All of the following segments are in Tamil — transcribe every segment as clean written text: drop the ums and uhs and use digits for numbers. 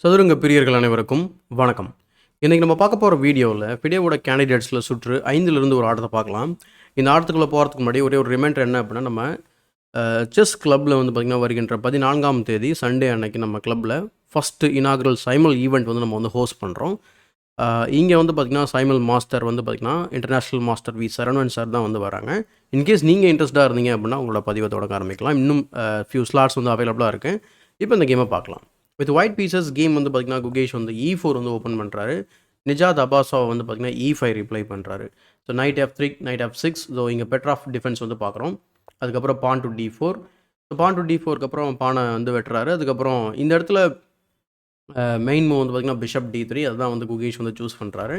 சதுரங்க பிரியர்கள் அனைவருக்கும் வணக்கம். இன்றைக்கி நம்ம பார்க்க போகிற வீடியோவோட கேண்டிடேட்ஸில் சுற்று 5லிருந்து ஒரு ஆட்டத்தை பார்க்கலாம். இந்த ஆட்டத்துக்குள்ளே போகிறதுக்கு முன்னாடி ஒரே ஒரு ரிமைண்டர் என்ன அப்படின்னா, நம்ம செஸ் கிளப்பில் வந்து பார்த்திங்கன்னா வருகின்ற 14ஆம் தேதி சண்டே அன்னைக்கு நம்ம கிளப்பில் ஃபஸ்ட்டு இனாகுரல் சைமல் ஈவெண்ட் வந்து நம்ம வந்து ஹோஸ்ட் பண்ணுறோம். இங்கே வந்து பார்த்திங்கன்னா சைமல் மாஸ்டர் வந்து பார்த்திங்கன்னா international master V Saravanan sir தான் வந்து வராங்க. இன்கேஸ் நீங்கள் இன்ட்ரெஸ்ட்டாக இருந்தீங்க அப்படின்னா உங்களோட பதிவை தொடங்க ஆரம்பிக்கலாம். இன்னும் ஃபியூ ஸ்லாட்ஸ் வந்து அவைலபிளாக இருக்குது. இப்போ இந்த கேமை பார்க்கலாம். வித் ஒயிட் பீசஸ் கேம் வந்து பார்த்திங்கன்னா குகேஷ் வந்து E4 வந்து ஓப்பன் பண்ணுறாரு. நிஜாத் அபாசாவை வந்து பார்த்திங்கன்னா E5 ரிப்ளை பண்ணுறாரு. So night F3, night F6. So இங்கே பெட்ராஃப் டிஃபென்ஸ் வந்து பார்க்குறோம். அதுக்கப்புறம் pawn to D4. So pawn to D4க்கு அப்புறம் பானை வந்து வெட்டுறாரு. அதுக்கப்புறம் இந்த இடத்துல மெயின் மூவ் வந்து பார்த்திங்கன்னா பிஷப் D3. அதுதான் வந்து குகேஷ் வந்து சூஸ் பண்ணுறாரு.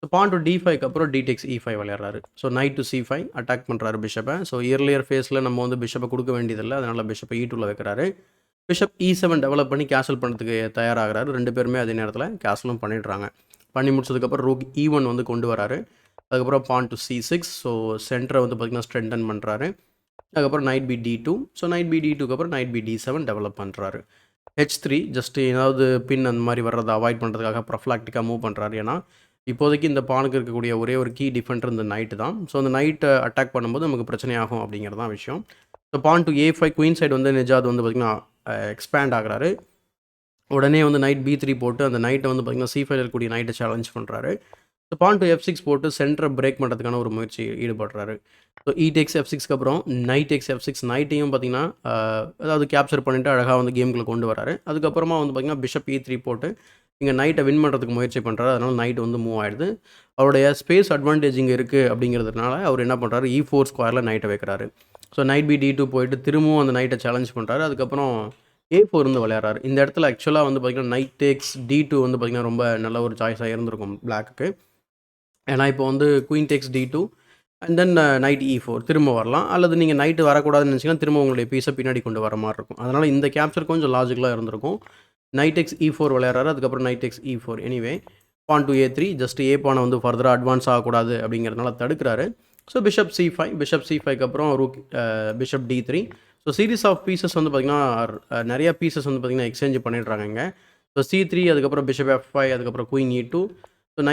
ஸோ பான் டு D5க்கு அப்புறம் D takes E5 விளையாடுறாரு. So knight to C5 attack பண்ணுறாரு பிஷப்பை. ஸோ இயர்லியர் ஃபேஸில் நம்ம வந்து பிஷப்பை கொடுக்க வேண்டியதில்லை, அதனால் பிஷப்பை E2ல வைக்கிறாரு. பிஷப் E7 டெவலப் பண்ணி கேசல் பண்ணுறதுக்கு தயாராகிறாரு. 2 பேருமே அதே நேரத்தில் கேசலும் பண்ணிடுறாங்க. பண்ணி முடிச்சதுக்கப்புறம் ரூக் E1 வந்து கொண்டு வராரு. அதுக்கப்புறம் பான் டு C6. ஸோ சென்டரை வந்து பார்த்திங்கன்னா ஸ்ட்ரென்தன் பண்ணுறாரு. அதுக்கப்புறம் knight B D2. So knight B D2க்கு அப்புறம் நைட் பி D7 டெவலப் பண்ணுறாரு. H3 ஜஸ்ட் ஏதாவது பின் அந்த மாதிரி வர்றதை அவாய்ட் பண்ணுறதுக்காக ப்ரொஃப்ளாக்டிக்காக மூவ் பண்ணுறாரு. ஏன்னா இப்போதைக்கு இந்த பானுக்கு இருக்கக்கூடிய ஒரே ஒரு கீ டிஃபெண்டர் இந்த நைட்டு தான். ஸோ அந்த நைட்டை அட்டாக் பண்ணும்போது நமக்கு பிரச்சனையாகும் அப்படிங்கிறது தான் விஷயம். So pawn to A5 queen side வந்து நிஜாத் வந்து பார்த்திங்கன்னா எக்ஸ்பேண்ட் ஆகிறாரு. உடனே வந்து நைட் B3 போட்டு அந்த நைட்டை வந்து பார்த்திங்கன்னா C5 இருக்கக்கூடிய நைட்டை சேலஞ்ச் பண்ணுறாரு. ஸோ பான் டு F6 போட்டு சென்டரை பிரேக் பண்ணுறதுக்கான ஒரு முயற்சி ஈடுபடுறாரு. ஸோ E takes F6க்கு அப்புறம் நைட் takes F6. நைட்டையும் பார்த்திங்கன்னா அதாவது கேப்சர் பண்ணிவிட்டு அழகாக வந்து கேமுக்குள்ளே கொண்டு வராரு. அதுக்கப்புறமா வந்து பார்த்திங்கன்னா பிஷப் E3 போட்டு இங்கே நைட்டை வின் பண்ணுறதுக்கு முயற்சி பண்ணுறாரு. அதனால் நைட் வந்து மூவ் ஆகிடுது. அவருடைய ஸ்பேஸ் அட்வான்டேஜ் இங்கே இருக்குது அப்படிங்கிறதுனால அவர் என்ன பண்ணுறாரு, E4 ஸ்கொயரில் நைட்டை வைக்கிறாரு. ஸோ நைட் பி D2 போயிட்டு திரும்பவும் அந்த நைட்டை சேலஞ்ச் பண்ணுறாரு. அதுக்கப்புறம் A4 வந்து விளையாடுறாரு. இந்த இடத்துல ஆக்சுவலாக வந்து பார்த்திங்கன்னா நைட் டேக்ஸ் D2 வந்து பார்த்திங்கன்னா ரொம்ப நல்ல ஒரு சாய்ஸாக இருந்திருக்கும் பிளாக்கு. ஏன்னா இப்போ வந்து queen tax D2 and then night E4 திரும்ப வரலாம். அல்லது நீங்கள் நைட்டு வரக்கூடாதுன்னு நினச்சிங்கன்னா திரும்ப உங்களுடைய பீஸை பின்னாடி கொண்டு வர மாதிரி இருக்கும். அதனால் இந்த கேப்சர் கொஞ்சம் லாஜிக்கலாக இருந்திருக்கும். நைட் எக்ஸ் E4 விளையாடுறாரு. அதுக்கப்புறம் knight X E4. Anyway pawn to A3 just a பானை வந்து ஃபர்தராக அட்வான்ஸ் ஆகக்கூடாது அப்படிங்கிறதுனால தடுக்கிறாரு. So bishop C5. பிஷப் C5க்கு அப்புறம் rook bishop D3. So series of pieces வந்து பார்த்திங்கன்னா நிறையா பீசஸ் வந்து பார்த்திங்கன்னா எக்ஸ்சேஞ்ச் பண்ணிடுறாங்க இங்கே. ஸோ C3 அதுக்கப்புறம் பிஷப் F5 அதுக்கப்புறம் queen E2. So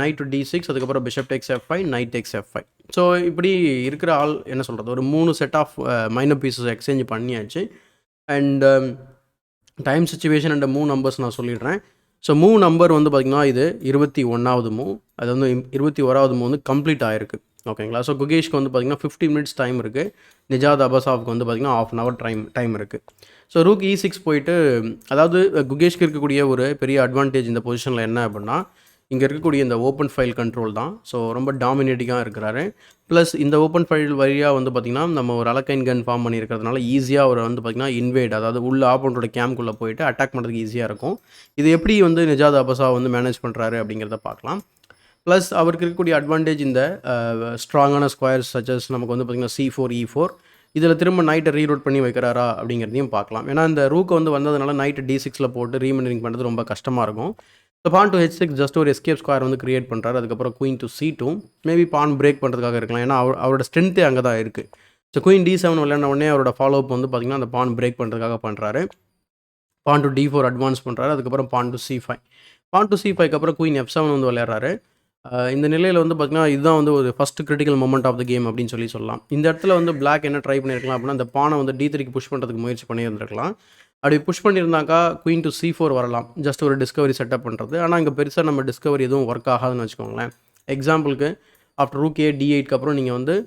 knight to D6 அதுக்கப்புறம் bishop takes F5 knight takes F5. So இப்படி இருக்கிற ஆள் என்ன சொல்கிறது, ஒரு 3 set of minor pieces exchange பண்ணியாச்சு. And time situation and move numbers நான் சொல்லிடுறேன். ஸோ மூவ் நம்பர் வந்து பார்த்திங்கன்னா இது 21வது மூவ். அது வந்து 21வது மூவ் வந்து கம்ப்ளீட் ஆகிருக்கு. ஓகேங்களா. ஸோ குகேஷ்க்கு வந்து பார்த்திங்கன்னா 50 மினிட்ஸ் டைம் இருக்குது. நிஜாத் அபாசாவுக்கு வந்து பார்த்திங்கன்னா ½ hour டைம் இருக்குது. ஸோ ரூக் E6 போயிட்டு, அதாவது குகேஷ்க்கு இருக்கக்கூடிய ஒரு பெரிய அட்வான்டேஜ் இந்த பொசிஷனில் என்ன அப்படின்னா, இங்கே இருக்கக்கூடிய இந்த ஓப்பன் ஃபைல் கண்ட்ரோல் தான். ஸோ ரொம்ப டாமினேட்டிங்காக இருக்கிறாரு. ப்ளஸ் இந்த ஓப்பன் ஃபைல் வழியாக வந்து பார்த்திங்கன்னா நம்ம ஒரு அலக்கைன் கன் ஃபார்ம் பண்ணியிருக்கிறதுனால ஈஸியாக அவர் வந்து பார்த்திங்கன்னா இன்வேட், அதாவது உள்ள ஆப்போனோட கேம்குள்ளே போயிட்டு அட்டாக் பண்ணுறதுக்கு ஈஸியாக இருக்கும். இது எப்படி வந்து நிஜாத் அபாசா வந்து மேனேஜ் பண்ணுறாரு அப்படிங்கிறத பார்க்கலாம். ப்ளஸ் அவருக்கு இருக்கக்கூடிய அட்வான்டேஜ் இந்த ஸ்ட்ராங்கான ஸ்கொயர்ஸ் சச்சஸ் நமக்கு வந்து பார்த்திங்கன்னா C4 E4 இதில் திரும்ப நைட்டை ரீரூட் பண்ணி வைக்கிறாரா அப்படிங்கிறதையும் பார்க்கலாம். ஏன்னா இந்த ரூக்கை வந்து வந்ததுனால நைட்டு D6ல் போட்டு ரீமெண்டரிங் பண்ணுறது ரொம்ப கஷ்டமாக இருக்கும். So pawn to H6 just ஒரு எஸ்கேப் ஸ்கொயர் வந்து கிரியேட் பண்ணுறாரு. அதுக்கப்புறம் queen to C2 maybe pawn break பண்ணுறதுக்காக இருக்கலாம். ஏன்னா அவரோட ஸ்ட்ரென்த்தே அங்கே தான் இருக்குது. ஸோ குயின் D7 விளையாடின உடனே அவரோட ஃபாலோ அப் வந்து பார்த்திங்கன்னா அந்த பான் பிரேக் பண்ணுறதுக்காக பண்ணுறாரு. பான் டு D4 அட்வான்ஸ் பண்ணுறாரு. அதுக்கப்புறம் pawn to C5. Porn to C5க்கு அப்புறம் குயின் F7 வந்து விளையாடுறாரு. இந்த நிலையில் வந்து பார்த்திங்கன்னா இதுதான் வந்து ஒரு first critical moment of the game அப்படின்னு சொல்லலாம். இந்த இடத்துல வந்து பிளாக் என்ன ட்ரை பண்ணியிருக்கலாம் அப்படின்னா, அந்த பானை வந்து D3க்கு புஷ் பண்ணுறதுக்கு முயற்சி பண்ணியிருந்திருக்கலாம். அப்படி புஷ் பண்ணியிருந்தாக்கா குயின் டு C4 வரலாம், ஜஸ்ட் ஒரு டிஸ்கவரி செட்டப் பண்ணுறது. ஆனால் இங்கே பெருசாக நம்ம டிஸ்கவரி எதுவும் ஒர்க் ஆகாதுன்னு வச்சுக்கோங்களேன். எக்ஸாம்பிளுக்கு ஆஃப்டர் ரூக் D8க்கு அப்புறம் நீங்கள் வந்து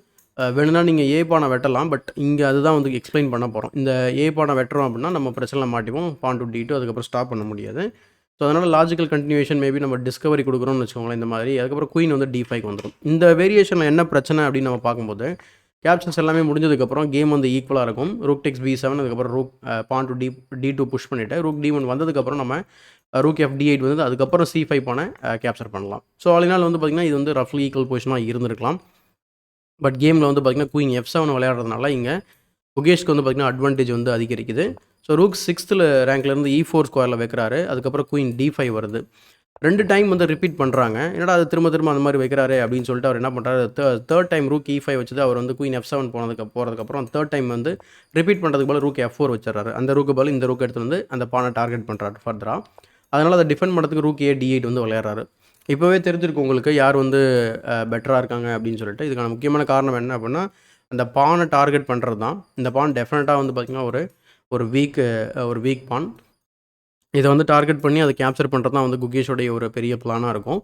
வேணும்னா நீங்கள் ஏ பானை வெட்டலாம். பட் இங்கே அதுதான் வந்து எக்ஸ்பிளைன் பண்ண போகிறோம். இந்த ஏ பானை வெட்டுறோம் அப்படின்னா நம்ம பிரச்சனை மாட்டிப்போம். பான் டு D2 அதுக்கப்புறம் ஸ்டாப் பண்ண முடியாது. ஸோ அதனால் லாஜிக்கல் கண்டினியூஷன் மேபி நம்ம டிஸ்கவரி கொடுக்குறோம்னு வச்சுக்கோங்களேன் இந்த மாதிரி. அதுக்கப்புறம் குயின் வந்து D5க்கு வந்துடும். இந்த வேரியேஷனில் என்ன பிரச்சனை அப்படின்னு நம்ம பார்க்கும்போது, கேப்சர்ஸ் எல்லாமே முடிஞ்சதுக்கப்புறம் கேம் வந்து ஈக்குவலாக இருக்கும். ரூக் டெக்ஸ் B7 அதுக்கப்புறம் rook pawn to D2 push பண்ணிவிட்டு ரூக் D1 வந்ததுக்கப்புறம் நம்ம ரூக் FD8 வந்து அதுக்கப்புறம் C5 பானை கேப்சர் பண்ணலாம். ஸோ ஆலினால் வந்து பார்த்திங்கன்னா இது வந்து ரஃப்லி ஈக்குவல் பொசிஷனாக இருந்திருக்கலாம். பட் கேமில் வந்து பார்த்திங்கன்னா குயின் F7 விளையாடுறதுனால இங்கே குகேஷ்க்கு வந்து பார்த்திங்கன்னா அட்வான்டேஜ் வந்து அதிகரிக்குது. ஸோ ரூக் 6th ரேங்க்லேருந்து E4 ஸ்கொயரில் வைக்கிறாரு. அதுக்கப்புறம் குயின் D5 வருது. 2 டைம் வந்து ரிப்பீட் பண்ணுறாங்க. என்னடா அது திரும்ப திரும்ப அந்த மாதிரி வைக்கிறாரே அப்படின்னு சொல்லிட்டு அவர் என்ன பண்ணுறாரு, தேர்ட் டைம் ரூக் E5 வச்சது அவர் வந்து குயின் F7 போகிறதுக்கப்புறம் தேர்ட் டைம் வந்து ரிப்பீட் பண்ணுறதுக்கு பதிலா ரூக் F4 வச்சிடறாரு. அந்த ரூக்கு பதில் இந்த ரூக் எடுத்துட்டு வந்து அந்த பானை டார்கெட் பண்ணுறாரு ஃபர்தரா. அதனால் அதை டிஃபெண்ட் பண்ணுறதுக்கு ரூக் D8 வந்து விளையாடுறாரு. இப்போவே தெரிஞ்சிருக்கு உங்களுக்கு யார் வந்து பெட்டராக இருக்காங்க அப்படின்னு சொல்லிட்டு. இதுக்கான முக்கியமான காரணம் என்ன அப்படின்னா, அந்த பானை டார்கெட் பண்ணுறது தான். இந்த பான் டெஃபினட்டாக வந்து பார்த்திங்கன்னா ஒரு வீக் பான். இதை வந்து டார்கெட் பண்ணி அதை கேப்சர் பண்ணுறது தான் வந்து குகேஷோடைய ஒரு பெரிய பிளானாக இருக்கும்.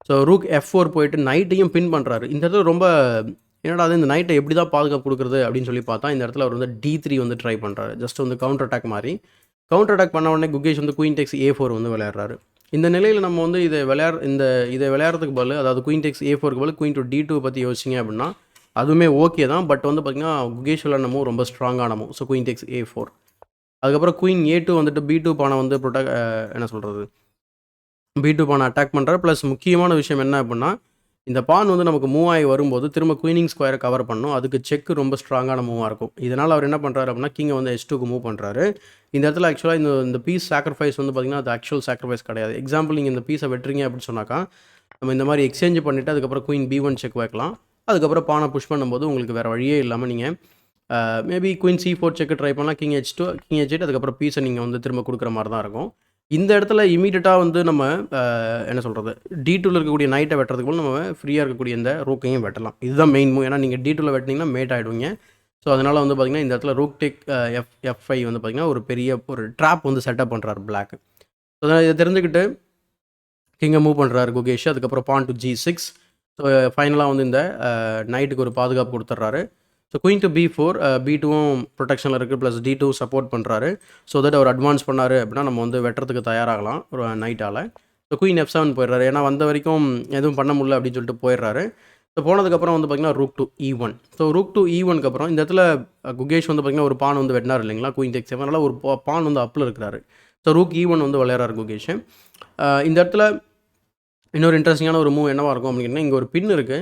ஸோ ரூக் F4 போயிட்டு நைட்டையும் பின் பண்ணுறாரு. இந்த இடத்துல ரொம்ப என்னடா அது இந்த நைட்டை எப்படி தான் பாதுகாப்பு கொடுக்குறது அப்படின்னு சொல்லி பார்த்தா, இந்த இடத்துல அவர் வந்து D3 வந்து ட்ரை பண்ணுறாரு. ஜஸ்ட் வந்து கவுண்டர் அட்டாக் மாதிரி. கவுண்டர் அட்டாக் பண்ண உடனே குகேஷ் வந்து குயின் டெக்ஸ் A4 வந்து விளையாடுறாரு. இந்த நிலையில் நம்ம வந்து இதை விளையாடுறதுக்கு பதில், அதாவது குயின் டெக்ஸ் A4க்கு பதில் குயின் டு D2 பற்றி யோசிச்சிங்க அப்படின்னா அதுவுமே ஓகே தான். பட் வந்து பார்த்திங்கன்னா குகேஷ் விளையாட மூவ் ரொம்ப ஸ்ட்ராங்கான மூவ். ஸோ குயின் டெக்ஸ் A4. அதுக்கப்புறம் குயின் A2 வந்துட்டு B2 பானை வந்து என்ன சொல்கிறது, B2 பானை அட்டாக் பண்ணுறாரு. ப்ளஸ் முக்கியமான விஷயம் என்ன அப்படின்னா, இந்த பான் வந்து நமக்கு மூவ் ஆகி வரும்போது திரும்ப குயினிங் ஸ்கொயரை கவர் பண்ணணும். அதுக்கு செக் ரொம்ப ஸ்ட்ராங்கான மூவாக இருக்கும். இதனால் அவர் என்ன பண்ணுறாரு அப்படின்னா, கிங்கை வந்து H2க்கு மூவ் பண்ணுறாரு. இந்த இடத்துல ஆக்சுவலாக இந்த பீஸ் சாக்ரிஃபைஸ் வந்து பார்த்திங்கன்னா அது ஆக்சுவல் சாக்ரிஃபைஸ் கிடையாது. எக்ஸாம்பிள் நீங்கள் இந்த பீஸை வெட்டுறீங்க அப்படின்னு சொன்னாக்கா, நம்ம இந்த மாதிரி எக்ஸ்சேஞ்ச் பண்ணிவிட்டு அதுக்கப்புறம் குயின் B1 செக் வைக்கலாம். அதுக்கப்புறம் பானை புஷ் பண்ணும்போது உங்களுக்கு வேறு வழியே இல்லாமல் நீங்கள் மேபி குயின் C4 செக்கு ட்ரை பண்ணலாம். கிங் H8 அதுக்கப்புறம் பீஸை நீங்கள் வந்து திரும்ப கொடுக்குற மாதிரி தான் இருக்கும். இந்த இடத்துல இமீடியட்டாக வந்து நம்ம என்ன சொல்கிறது, D2ல இருக்கக்கூடிய நைட்டை வெட்டுறதுக்கு போல் நம்ம ஃப்ரீயாக இருக்கக்கூடிய இந்த ரூக்கையும் வெட்டலாம். இதுதான் மெயின் மூவ். ஏன்னா நீங்கள் D2ல வெட்டினீங்கன்னா மேட் ஆகிடுவீங்க. ஸோ அதனால் வந்து பார்த்திங்கன்னா இந்த இடத்துல ரூக் டேக் F5 வந்து பார்த்திங்கன்னா ஒரு ட்ராப் வந்து செட்டப் பண்ணுறாரு பிளாக். ஸோ அதனால் இதை தெரிஞ்சுக்கிட்டு கிங்கை மூவ் பண்ணுறாரு குகேஷ். அதுக்கப்புறம் பான் டு G6. ஸோ ஃபைனலாக வந்து இந்த நைட்டுக்கு ஒரு பாதுகாப்பு கொடுத்துட்றாரு. ஸோ குயின் டு B4, B2வும் ப்ரொடெக்ஷனில் இருக்குது, ப்ளஸ் D2 சப்போர்ட் பண்ணுறாரு. ஸோ தட் அவர் அட்வான்ஸ் பண்ணார் அப்படின்னா நம்ம வந்து வெட்டுறதுக்கு தயாராகலாம் ஒரு நைட்டால். ஸோ குயின் F7 போயிடுறாரு. ஏன்னா வந்த வரைக்கும் எதுவும் பண்ண முடியல அப்படின்னு சொல்லிட்டு போயிடுறாரு. ஸோ போனதுக்கப்புறம் வந்து பார்த்திங்கன்னா rook to E1. So rook to E1க்கு அப்புறம் இந்த இடத்துல குகேஷ் வந்து பார்த்திங்கன்னா ஒரு பான் வந்து வெட்டினார் இல்லைங்களா, குயின் டெக்ஸ் 7. அதனால் ஒரு பான் வந்து அப்பில் இருக்கிறாரு. ஸோ ரூக் E1 வந்து விளையாடுறாரு குகேஷ். இந்த இடத்துல இன்னொரு இன்ட்ரெஸ்டிங்கான ஒரு மூவ் என்னவாக இருக்கும் அப்படின்னா, இங்கே ஒரு பின் இருக்குது.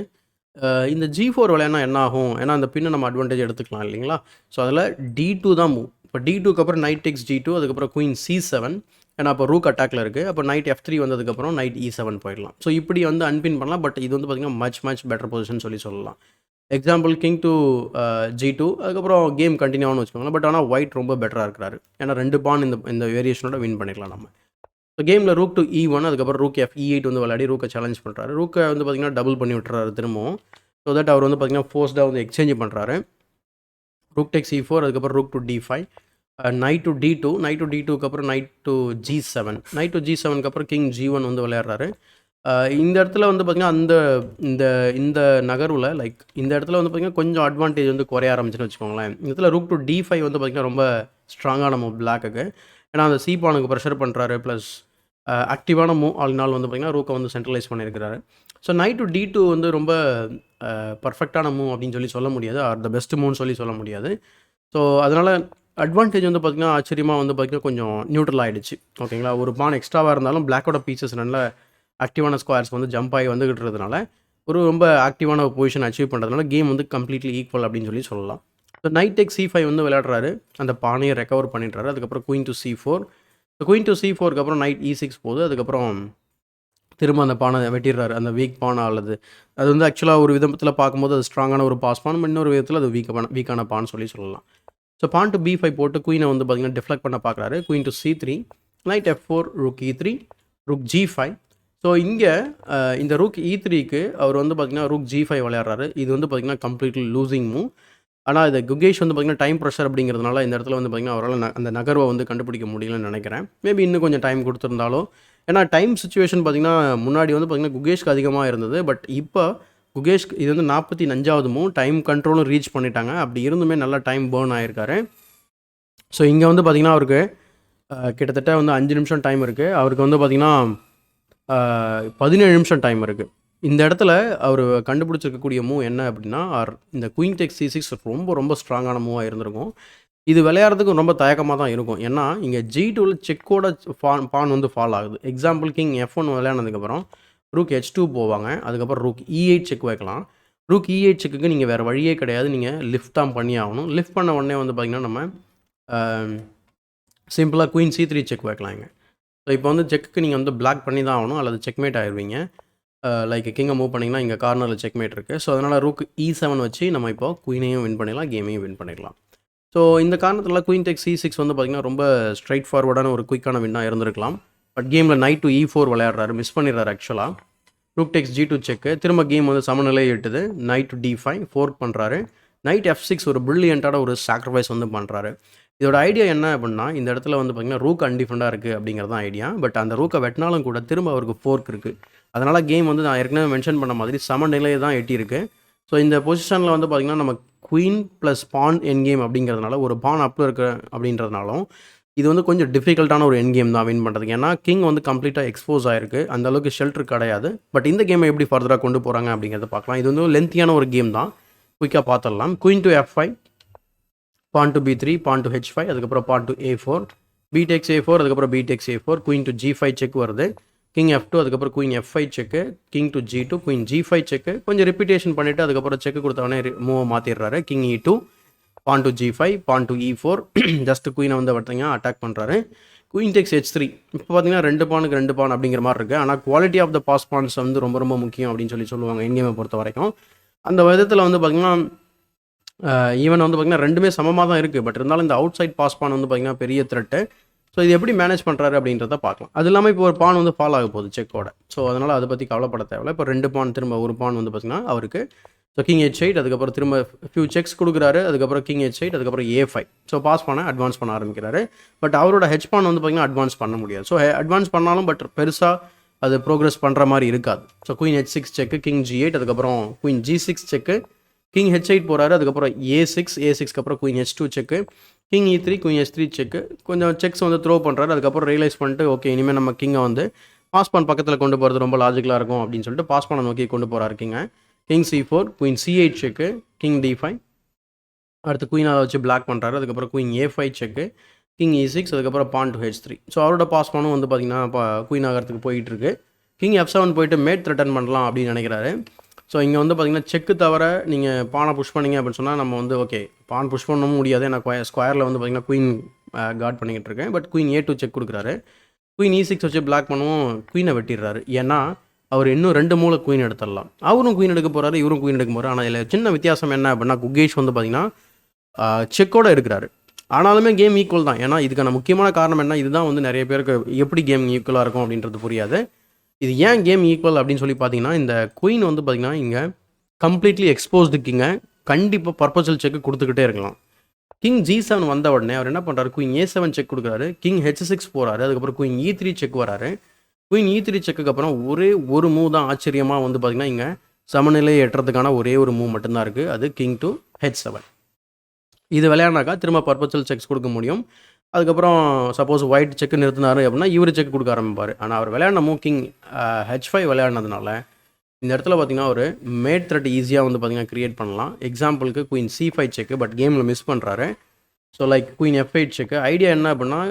இந்த G4 விளையாடினா என்ன ஆகும், ஏன்னா அந்த பின்னை நம்ம அட்வான்டேஜ் எடுத்துக்கலாம் இல்லைங்களா. ஸோ அதில் D2 தான் மூவ். இப்போ D2க்கு அப்புறம் நைட் டெக்ஸ் G2, அதுக்கப்புறம் குயின் C7. ஏன்னா அப்போ ரூக் அட்டாக்ல இருக்குது. அப்போ நைட் F3 வந்ததுக்கப்புறம் நைட் E7 போயிடலாம். ஸோ இப்படி வந்து அன்பின் பண்ணலாம். பட் இது வந்து பார்த்திங்கன்னா மச் பெட்டர் பொசிஷன் சொல்லலாம். எக்ஸாம்பிள் கிங் டு G2, அதுக்கப்புறம் கேம் கண்டினியூ ஆகும்னு வச்சுக்கோங்களேன். பட் ஆனால் ஒயிட் ரொம்ப பெட்டராக இருக்கிறாரு. ஏன்னா 2 பான் இந்த வேரியேஷனோட வின் பண்ணிக்கலாம் நம்ம. ஸோ கேமில் ரூக் டு E1, அதுக்கப்புறம் ரூக் E8 வந்து விளையாடி ரூக்கை சேலஞ்ச் பண்ணுறாரு. ரூக்கை வந்து பார்த்திங்கன்னா டபுள் பண்ணி விட்டுறாரு திரும்பவும். ஸோ தட் அவர் வந்து பார்த்திங்கன்னா ஃபோர்ஸ்டாக வந்து எக்ஸ்சேஞ்ச் பண்ணுறாரு. ரூக் டெக்ஸ் E4, அதுக்கப்புறம் rook to D5, knight to D2, knight to D2க்கு அப்புறம் knight to G7, knight to G7க்கு அப்புறம் கிங் G1 வந்து விளையாடுறாரு. இந்த இடத்துல வந்து பார்த்திங்கன்னா இந்த இந்த நகர்வில் இந்த இடத்துல வந்து பார்த்திங்கன்னா கொஞ்சம் அட்வான்டேஜ் வந்து குறைய ஆரம்பிச்சுன்னு வச்சுக்கோங்களேன். இந்த இடத்துல ரூக் டு D5 வந்து பார்த்திங்கன்னா ரொம்ப ஸ்ட்ராங்கான மூவ் பிளாக்குக்கு. ஏன்னா அந்த C-பானுக்கு ப்ரெஷர் பண்ணுறாரு. ப்ளஸ் ஆக்டிவான மூவ் ஆல்நாள் வந்து பார்த்திங்கன்னா ரூக்கை வந்து சென்ட்ரலைஸ் பண்ணியிருக்கிறாரு. ஸோ நைட் டு D2 வந்து ரொம்ப பர்ஃபெக்டான மூவ் அப்படின்னு சொல்ல முடியாது. ஆர் த பெஸ்ட் மூவ்னு சொல்ல முடியாது. ஸோ அதனால் அட்வான்டேஜ் வந்து பார்த்திங்கன்னா ஆச்சரியமாக வந்து பார்த்திங்கன்னா கொஞ்சம் நியூட்ரல் ஆகிடுச்சு. ஓகேங்களா. ஒரு பான் எக்ஸ்ட்ராவாக இருந்தாலும் பிளாக்கோட பீசஸ் நல்ல ஆக்டிவான ஸ்கொயர்ஸ் வந்து ஜம்ப் ஆகி வந்துகிட்டுறதுனால ஒரு ரொம்ப ஆக்டிவான ஒரு பொசிஷன் அச்சீவ் பண்ணுறதுனால கேம் வந்து கம்ப்ளீட்லி ஈக்குவல் அப்படின்னு சொல்லலாம். ஸோ நைட் டெக் C5 வந்து விளையாடுறாரு. அந்த பானையை ரெக்கவர் பண்ணிடுறாரு. அதுக்கப்புறம் queen to C4. Queen to C4க்கு அப்புறம் நைட் E6 போகுது. அதுக்கப்புறம் திரும்ப அந்த பானை வெட்டிடுறாரு. அந்த வீக் பானா அல்லது அது வந்து ஆக்சுவலாக ஒரு விதத்தில் பார்க்கும்போது அது ஸ்ட்ராங்கான ஒரு பாஸ் பான், இன்னொரு விதத்தில் அது வீக்கான பான் சொல்லலாம். ஸோ பான் டு B5 போட்டு குயினை வந்து பார்த்திங்கன்னா டிஃப்ளெக்ட் பண்ண பார்க்குறாரு. Queen to C3, night F4, rook E3, rook G5. So இங்கே இந்த ரூக் E3க்கு அவர் வந்து பார்த்திங்கன்னா ரூக் G5 விளையாடுறாரு. இது வந்து பார்த்திங்கன்னா கம்ப்ளீட்லி லூசிங் மூவ். ஆனால் இது குகேஷ் வந்து பார்த்திங்கன்னா டைம் ப்ரெஷர் அப்படிங்கிறதுனால இந்த இடத்துல வந்து பார்த்திங்கன்னா அவரால் அந்த நகர்வை வந்து கண்டுபிடிக்க முடியலன்னு நினைக்கிறேன். மேபி இன்னும் கொஞ்சம் டைம் கொடுத்துருந்தாலோ, ஏன்னா டைம் சுச்சுவேஷன் பார்த்திங்கன்னா முன்னாடி வந்து பார்த்திங்கன்னா குகேஷ்க்கு அதிகமாக இருந்தது. பட் இப்போ குகேஷ்க்கு இது வந்து 45வது மூவ். டைம் கண்ட்ரோலும் ரீச் பண்ணிட்டாங்க. அப்படி இருந்துமே நல்லா டைம் பேர்ன் ஆகிருக்காரு. ஸோ இங்கே வந்து பார்த்திங்கன்னா அவருக்கு கிட்டத்தட்ட வந்து 5 நிமிஷம் டைம் இருக்குது. அவருக்கு வந்து பார்த்திங்கன்னா 17 நிமிஷம் டைம் இருக்குது. இந்த இடத்துல அவர் கண்டுபிடிச்சிருக்கக்கூடிய மூவ் என்ன அப்படின்னா, இந்த குயின் டெக் C6 ரொம்ப ஸ்ட்ராங்கான மூவாக இருந்திருக்கும். இது விளையாடுறதுக்கு ரொம்ப தயக்கமாக தான் இருக்கும். ஏன்னா இங்கே G2ல செக்கோட பான் வந்து ஃபால் ஆகுது. Example king F1 விளையாடுனதுக்கப்புறம் rook H2 போவாங்க. அதுக்கப்புறம் ரூக் E8 செக் வைக்கலாம். ரூக் E8 செக்குக்கு நீங்கள் வேறு வழியே கிடையாது. நீங்கள் லிஃப்ட் தான் பண்ணி ஆகணும். லிஃப்ட் பண்ண உடனே வந்து பார்த்திங்கன்னா நம்ம சிம்பிளாக குயின் C3 செக் வைக்கலாம். இங்கே இப்போ வந்து செக்குக்கு நீங்கள் வந்து பிளாக் பண்ணி தான் ஆகணும், அல்லது செக்மேட் ஆயிடுவீங்க. லைக் கிங்கை மூவ் பண்ணிங்கன்னா இங்கே கார்னரில் செக்மேட் இருக்குது. ஸோ அதனால் ரூக் E7 வச்சு நம்ம இப்போ குயினையும் வின் பண்ணிடலாம், கேமையும் வின் பண்ணிடலாம். ஸோ இந்த காரணத்தில் குயின் டெக் C6 வந்து பார்த்திங்கன்னா ரொம்ப ஸ்ட்ரைட் ஃபார்வர்டான ஒரு குயிக்கான வின்னாக இருந்திருக்கலாம். பட் கேமில் நைட் டு E4 விளையாடுறாரு, மிஸ் பண்ணிடுறாரு ஆக்சுவலாக. ரூக் டெக்ஸ் G2 செக்கு, திரும்ப கேம் வந்து சமநிலை எட்டுது. நைட் டு D5 ஃபோர்க் பண்ணுறாரு. நைட் F6 ஒரு பிரில்லியண்ட்டான ஒரு சாக்ரிஃபைஸ் வந்து பண்ணுறாரு. இதோட ஐடியா என்ன அப்படின்னா, இந்த இடத்துல வந்து பார்த்திங்கன்னா ரூக் அன்டிஃபெண்டாக இருக்குது அப்படிங்கிறது தான் ஐடியா. பட் அந்த ரூக்கை வெட்டினாலும் கூட திரும்ப அவருக்கு ஃபோர்க் இருக்குது. அதனால் கேம் வந்து நான் ஏற்கனவே மென்ஷன் பண்ண மாதிரி சமநிலையை தான் எட்டியிருக்கு. ஸோ இந்த பொசிஷனில் வந்து பார்த்திங்கன்னா நம்ம குயின் ப்ளஸ் பான் என் கேம் அப்படிங்கிறதுனால, ஒரு பான் அப்பில் இருக்க அப்படின்றதுனாலும் இது வந்து கொஞ்சம் டிஃபிகல்ட்டான ஒரு என் கேம் தான் வின் பண்ணுறதுக்கு. ஏன்னா கிங் வந்து கம்ப்ளீட்டாக எக்ஸ்போஸ் ஆகிருக்கு, அந்த அளவுக்கு ஷெல்டர் கிடையாது. பட் இந்த கேமை எப்படி ஃபர்தராக கொண்டு போகிறாங்க அப்படிங்கிறத பார்க்கலாம். இது வந்து லென்த்தியான ஒரு கேம் தான், குயிக்காக பார்த்துடலாம். Queen to F5, pawn to B3, pawn to H5, அதுக்கப்புறம் pawn to A4, B takes A4, அதுக்கப்புறம் B takes A4, queen to G5 check வருது. கிங் F2, அதுக்கப்புறம் queen F5 check, king to G2, queen G5 check, கொஞ்சம் ரிப்பீட்டேஷன் பண்ணிவிட்டு அதுக்கப்புறம் செக்கு கொடுத்தவொடனே மூவை மாற்றிடுறாரு. King E2, pawn to G5, pawn to E4, just குயினை வந்து பார்த்தீங்கன்னா அட்டாக் பண்ணுறாரு. Queen takes H3. இப்போ பார்த்தீங்கன்னா 2 பானுக்கு 2 பான் அப்படிங்கிற மாதிரி இருக்குது. ஆனால் குவாலிட்டி ஆஃப் த பாஸ் பான்ஸ் வந்து ரொம்ப ரொம்ப முக்கியம் அப்படின்னு சொல்லுவாங்க என்கேமை பொறுத்த வரைக்கும். அந்த விதத்தில் வந்து பார்த்திங்கன்னா ஈவன் வந்து பார்த்திங்கன்னா ரெண்டுமே சமமாக தான் இருக்குது. பட் இருந்தாலும் இந்த அவுட் சைட் பாஸ் பான் வந்து பார்த்திங்கன்னா பெரிய த்ரெட்டு. ஸோ இது எப்படி மேனேஜ் பண்ணுறாரு அப்படின்றத பார்க்கலாம். அது இல்லாமல் இப்போ ஒரு பான் வந்து ஃபால் ஆக போகுது செக்கோட. ஸோ அதனால் அதை பற்றி கவலைப்பட தேவையில்லை. இப்போ 2 பான் திரும்ப ஒரு பான் வந்து பார்த்திங்கன்னா அவருக்கு. ஸோ கிங் H8, அதுக்கப்புறம் திரும்ப ஃபியூ செக்ஸ் கொடுக்குறாரு, அதுக்கப்புறம் கிங் H8, அதுக்கப்புறம் A5. ஸோ பாஸ் பண்ண அட்வான்ஸ் பண்ண ஆரம்பிக்கிறாரு. பட் அவரோட ஹெச் பான் வந்து பார்த்திங்கன்னா அட்வான்ஸ் பண்ண முடியாது. ஸோ அட்வான்ஸ் பண்ணாலும் பட் பெருசாக அது ப்ரோக்ரஸ் பண்ணுற மாதிரி இருக்காது. ஸோ குயின் H6 செக்கு, கிங் G8, அதுக்கப்புறம் குயின் G6 செக்கு, கிங் H8 போகிறாரு, அதுக்கப்புறம் A6க்கு அப்புறம் குயின் H2 செக்கு, கிங் E3, குயின் H3 செக்கு. கொஞ்சம் செக்ஸ் வந்து த்ரோ பண்ணுறாரு. அதுக்கப்புறம் ரியலைஸ் பண்ணிட்டு ஓகே இனிமேல் நம்ம கிங்கை வந்து பாஸ் பான் பக்கத்தில் கொண்டு போகிறது ரொம்ப லாஜிக்கலாக இருக்கும் அப்படின்னு சொல்லிட்டு பாஸ் பானை நோக்கி கொண்டு போகிறாரு கிங்கை. கிங் C4, குயின் C8 செக்கு, கிங் D5, அடுத்து குயின் அதை வச்சு பிளாக் பண்ணுறாரு. அதுக்கப்புறம் குயின் A5 செக்கு, கிங் E6, அதுக்கப்புறம் பான் டு H3. ஸோ அவரோட பாஸ் பானும் வந்து பார்த்திங்கன்னா இப்போ குயின் ஆகிறதுக்கு போயிட்டுருக்கு. கிங் F7 போயிட்டு மேட் த்ரெட்டன் பண்ணலாம் அப்படின்னு நினைக்கிறாரு. ஸோ இங்கே வந்து பார்த்திங்கன்னா செக்கு தவிர நீங்கள் பானை புஷ் பண்ணிங்க அப்படின்னு சொன்னால் நம்ம வந்து ஓகே பான் புஷ் பண்ண முடியாது. நான் ஸ்கொயரில் வந்து பார்த்திங்கன்னா குயின் கார்ட் பண்ணிக்கிட்டு இருக்கேன். பட் குயின் A2 செக் கொடுக்குறாரு. குயின் E6 வச்சு பிளாக் பண்ணுவோம், குயினை வெட்டிடுறாரு. ஏன்னா அவர் இன்னும் 2 மூளை குயின் எடுத்துடலாம். அவரும் குயின் எடுக்க போகிறாரு, இவரும் குயின் எடுக்க போகிறாரு. ஆனால் இதில் சின்ன வித்தியாசம் என்ன அப்படின்னா குகேஷ் வந்து பார்த்திங்கன்னா செக்கோடு எடுக்கிறாரு. ஆனாலுமே கேம் ஈக்குவல் தான். ஏன்னா இதுக்கான முக்கியமான காரணம் என்ன, இதுதான் வந்து நிறைய பேருக்கு எப்படி கேம் ஈக்குவலாக இருக்கும் அப்படின்றது புரியாது. இது ஏன் கேம் ஈக்குவல் அப்படின்னு சொல்லி பார்த்தீங்கன்னா, இந்த குயின் வந்து பார்த்திங்கன்னா இங்கே கம்ப்ளீட்லி எக்ஸ்போஸ்டு கிங்கை கண்டிப்பாக பர்பஸல் செக்கு கொடுத்துக்கிட்டே இருக்கலாம். கிங் G7 வந்த உடனே அவர் என்ன பண்ணுறாரு, குயின் A7 செக் கொடுக்குறாரு, கிங் H6 போகிறாரு, அதுக்கப்புறம் குயின் E3 செக் வராரு. குயின் E3 செக்குக்கு அப்புறம் ஒரே ஒரு மூவ் தான் ஆச்சரியமாக வந்து பார்த்திங்கன்னா இங்கே சமநிலையை எட்டுறதுக்கான ஒரே ஒரு மூவ் மட்டும்தான் இருக்குது. அது கிங் டு H7. இது விளையாடினாக்கா திரும்ப பர்பஸல் செக்ஸ் கொடுக்க முடியும். அதுக்கப்புறம் சப்போஸ் ஒயிட் செக்கு நிறுத்தினார் அப்படின்னா இவர் செக் கொடுக்க ஆரம்பிப்பார். ஆனால் அவர் விளையாடின மூவ் கிங் H5 விளையாடினதுனால இந்த இடத்துல பார்த்திங்கன்னா ஒரு மேட் த்ரெட் ஈஸியாக வந்து பார்த்திங்கன்னா க்ரியேட் பண்ணலாம். எக்ஸாம்பிளுக்கு குயின் C5 செக்கு, பட் கேமில் மிஸ் பண்ணுறாரு. ஸோ லைக் குயின் F8 செக்கு. ஐடியா என்ன அப்படின்னா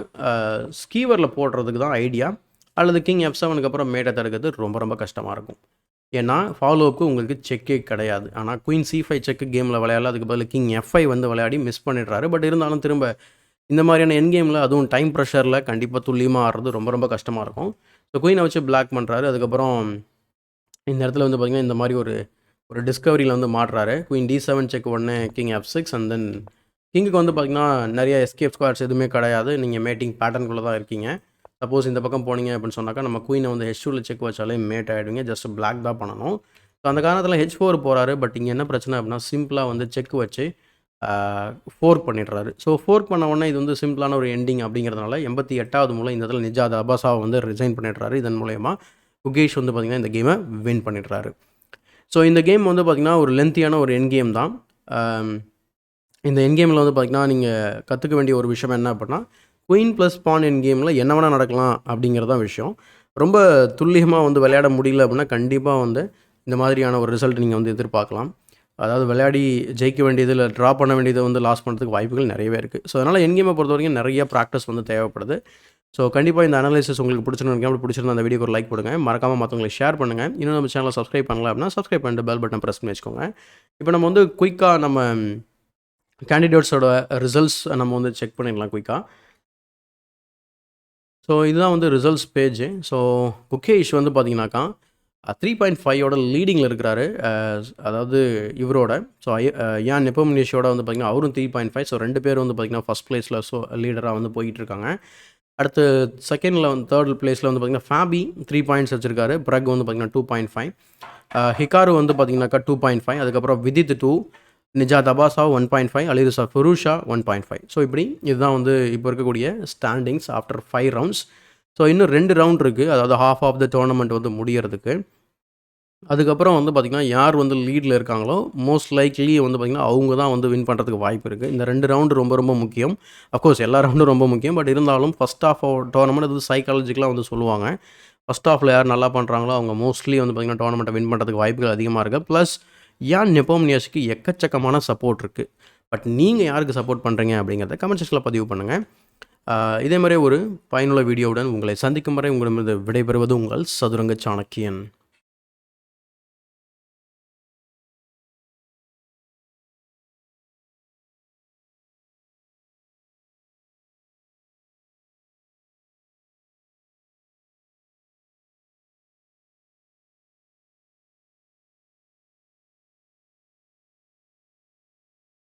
ஸ்கீவரில் போடுறதுக்கு தான் ஐடியா, அல்லது கிங் F7க்கு அப்புறம் மேட்டை தடுக்கிறது ரொம்ப ரொம்ப கஷ்டமாக இருக்கும். ஏன்னா ஃபாலோவுக்கு உங்களுக்கு செக்கே கிடையாது. ஆனால் குயின் C5 செக்கு கேமில் விளையாடல, அதுக்கு பதில் கிங் F5 வந்து விளையாடி மிஸ் பண்ணிடுறாரு. பட் இருந்தாலும் திரும்ப இந்த மாதிரியான என் கேமில் அதுவும் டைம் ப்ரெஷரில் கண்டிப்பாக துல்லியமாக ஆடுறது ரொம்ப ரொம்ப கஷ்டமாக இருக்கும். ஸோ குயினை வச்சு பிளாக் பண்ணுறாரு. அதுக்கப்புறம் இந்த இடத்துல வந்து பார்த்திங்கன்னா இந்த மாதிரி ஒரு டிஸ்கவரியில் வந்து மாட்டுறாரு. குயின் D7 செக் உடனே கிங் F6, அண்ட் தென் கிங்குக்கு வந்து பார்த்திங்கன்னா நிறைய எஸ்கேப் ஸ்குவாட்ஸ் எதுவுமே கிடையாது. நீங்கள் மேட்டிங் பேட்டர்னுக்குள்ளே தான் இருக்கீங்க. சப்போஸ் இந்த பக்கம் போனீங்க அப்படின்னு சொன்னாக்கா நம்ம குயினை வந்து H2ல செக் வச்சாலே மேட் ஆகிடுவீங்க. ஜஸ்ட் பிளாக் தான் பண்ணணும். ஸோ அந்த காரணத்தில் H4 போகிறாரு. பட் இங்கே என்ன பிரச்சனை அப்படின்னா சிம்பிளாக வந்து செக் வச்சு ஃபோர்க் பண்ணிடுறாரு. ஸோ ஃபோர்க் பண்ண உடனே இது வந்து சிம்பிளான ஒரு எண்டிங் அப்படிங்கிறதுனால 88வது மூலம் இந்த இடத்துல நிஜாத் அபாசாவை வந்து ரிசைன் பண்ணிடுறாரு. இதன் மூலயமா குகேஷ் வந்து பார்த்திங்கன்னா இந்த கேமை வின் பண்ணிடுறாரு. ஸோ இந்த கேம் வந்து பார்த்திங்கன்னா ஒரு லென்த்தியான ஒரு என் கேம் தான். இந்த என் கேமில் வந்து பார்த்திங்கன்னா நீங்கள் கற்றுக்க வேண்டிய ஒரு விஷயம் என்ன அப்படின்னா குயின் ப்ளஸ் பான் என் கேமில் என்ன வேணால் நடக்கலாம் அப்படிங்கிறது தான் விஷயம். ரொம்ப துல்லியமாக வந்து விளையாட முடியல அப்படின்னா கண்டிப்பாக வந்து இந்த மாதிரியான ஒரு ரிசல்ட் நீங்கள் வந்து எதிர்பார்க்கலாம். அதாவது விளையாடி ஜெயிக்க வேண்டியது இல்லை ட்ரா பண்ண வேண்டியதை வந்து லாஸ் பண்ணுறதுக்கு வாய்ப்புகள் நிறையவே இருக்குது. ஸோ அதனால் என் கேமை பொறுத்த வரைக்கும் நிறைய ப்ராக்டிஸ் வந்து தேவைப்படுது. ஸோ கண்டிப்பாக இந்த அனாலிசிஸ் உங்களுக்கு பிடிச்சிருந்தா அந்த வீடியோக்கு ஒரு லைக் கொடுங்க. மறக்காமல் மற்றவங்களுக்கு ஷேர் பண்ணுங்கள். இன்னும் நம்ம சேனலை சப்ஸ்கிரைப் பண்ணலாம் அப்படின்னா சப்ஸ்கிரைப் பண்ணிட்டு பெல் பட்டன் ப்ரெஸ் பண்ணி வச்சுக்கோங்க. இப்போ நம்ம வந்து குயிக்காக நம்ம கேண்டிடேட்ஸோட ரிசல்ட்ஸ் நம்ம வந்து செக் பண்ணிடலாம் குயிக்காக. ஸோ இதுதான் வந்து ரிசல்ட்ஸ் பேஜ். ஸோ குகேஷ் வந்து பார்த்தீங்கன்னாக்கா 3.5 லீடிங்கில் இருக்கிறாரு. அதாவது இவரோட ஸோ யான் நெப்போமினேஷியோட வந்து பார்த்திங்கன்னா அவரும் 3.5. ஸோ 2 பேர் வந்து பார்த்திங்கன்னா ஃபஸ்ட் ப்ளேஸில் ஸோ லீடராக வந்து போயிட்டு இருக்காங்க. அடுத்து செகண்டில் வந்து தேர்ட் ப்ளேஸில் வந்து பார்த்திங்கன்னா ஃபேபி 3 பாயிண்ட்ஸ் வச்சுருக்காரு. பிரக் வந்து பார்த்திங்கன்னா 2.5. ஹிகாரு வந்து பார்த்திங்கனாக்கா 2.5. அதுக்கப்புறம் விதித் 2, நிஜாத் அபாசா 1.5, அலிருசா ஃபுரூஷா 1.5. ஸோ இப்படி இதுதான் வந்து இப்போ இருக்கக்கூடிய ஸ்டாண்டிங்ஸ் ஆஃப்டர் 5 ரவுண்ட்ஸ். ஸோ இன்னும் 2 ரவுண்ட் இருக்குது, அதாவது ஹாஃப் ஆஃப் த டோர்னமெண்ட் வந்து முடியறதுக்கு. அதுக்கப்புறம் வந்து பார்த்திங்கன்னா யார் வந்து லீடில் இருக்காங்களோ மோஸ்ட் லைக்லி வந்து பார்த்திங்கன்னா அவங்க தான் வந்து வின் பண்ணுறதுக்கு வாய்ப்பு இருக்குது. இந்த 2 ரவுண்டு ரொம்ப ரொம்ப முக்கியம். அஃப்கோர்ஸ் எல்லா ரவுண்டும் ரொம்ப முக்கியம். பட் இருந்தாலும் ஃபஸ்ட் ஆஃப் டோர்னமெண்ட் அது சைக்காலஜிக்கலாக வந்து சொல்லுவாங்க. ஃபஸ்ட் ஆஃபில் யார் நல்லா பண்ணுறாங்களோ அவங்க மோஸ்ட்லி வந்து பார்த்திங்கன்னா டோர்னமெண்ட்டை வின் பண்ணுறதுக்கு வாய்ப்புகள் அதிகமாக இருக்குது. ப்ளஸ் யான் நெப்போமினியஸ்க்கு எக்கச்சக்கமான சப்போர்ட் இருக்குது. பட் நீங்கள் யாருக்கு சப்போர்ட் பண்ணுறீங்க அப்படிங்கிறத கமெண்ட் செக்ஷனில் பதிவு பண்ணுங்கள். இதே மாதிரி ஒரு பயனுள்ள வீடியோவுடன் உங்களை சந்திக்கும் வரை உங்களிடமிருந்து விடைபெறுவது உங்கள் சதுரங்க சாணக்கியன்.